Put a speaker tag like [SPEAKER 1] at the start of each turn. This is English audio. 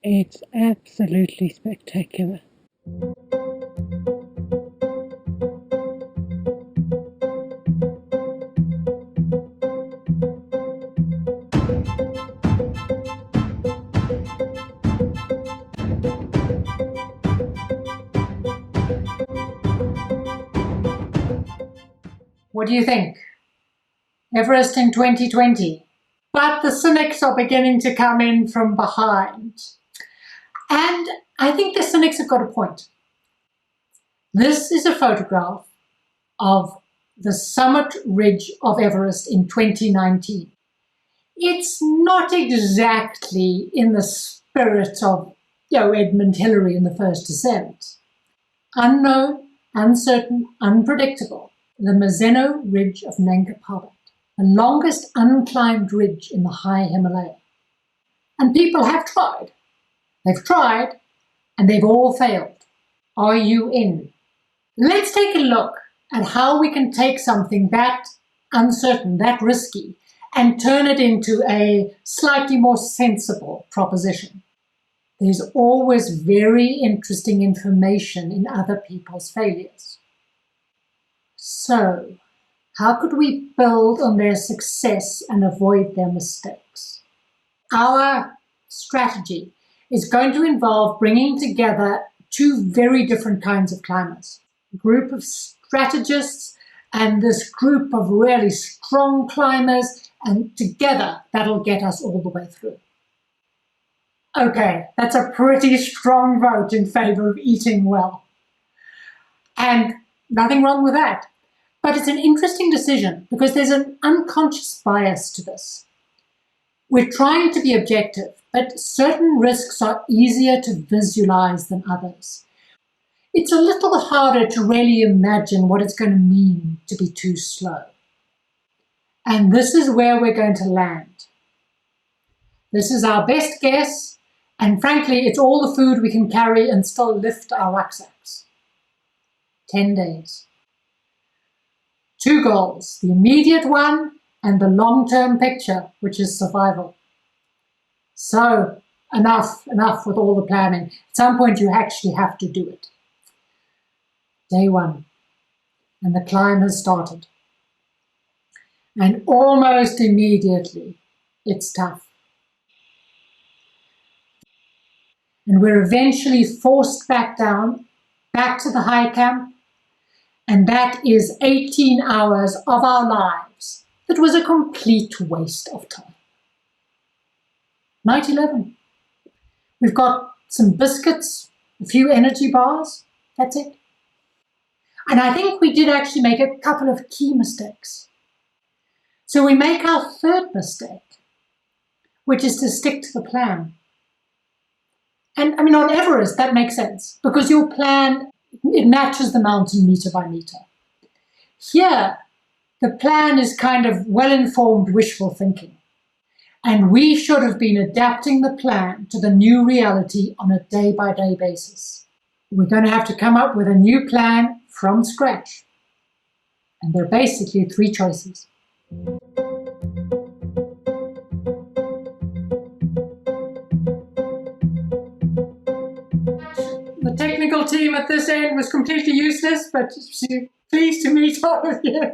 [SPEAKER 1] It's absolutely spectacular.
[SPEAKER 2] What do you think? Everest in 2020. But the cynics are beginning to come in from behind. And I think the cynics have got a point. This is a photograph of the summit ridge of Everest in 2019. It's not exactly in the spirit of Edmund Hillary in the first ascent. Unknown, uncertain, unpredictable, the Mazeno Ridge of Nanga Parbat, the longest unclimbed ridge in the high Himalaya. And people have tried. They've tried, and they've all failed. Are you in? Let's take a look at how we can take something that uncertain, that risky, and turn it into a slightly more sensible proposition. There's always very interesting information in other people's failures. So, how could we build on their success and avoid their mistakes? Our strategy is going to involve bringing together two very different kinds of climbers. A group of strategists and this group of really strong climbers, and together that'll get us all the way through. Okay, that's a pretty strong vote in favor of eating well. And nothing wrong with that. But it's an interesting decision because there's an unconscious bias to this. We're trying to be objective, but certain risks are easier to visualize than others. It's a little harder to really imagine what it's going to mean to be too slow. And this is where we're going to land. This is our best guess, and frankly, it's all the food we can carry and still lift our rucksacks. 10 days. Two goals, the immediate one and the long-term picture, which is survival. So, enough with all the planning. At some point, you actually have to do it. Day one, and the climb has started. And almost immediately, it's tough. And we're eventually forced back down, back to the high camp, and that is 18 hours of our lives. That was a complete waste of time. Night 11. We've got some biscuits, a few energy bars, that's it. And I think we did actually make a couple of key mistakes. So we make our third mistake, which is to stick to the plan. And on Everest, that makes sense because your plan, it matches the mountain meter by meter. Here, the plan is kind of well-informed wishful thinking. And we should have been adapting the plan to the new reality on a day-by-day basis. We're going to have to come up with a new plan from scratch. And there are basically three choices. The technical team at this end was completely useless, but pleased to meet all of you.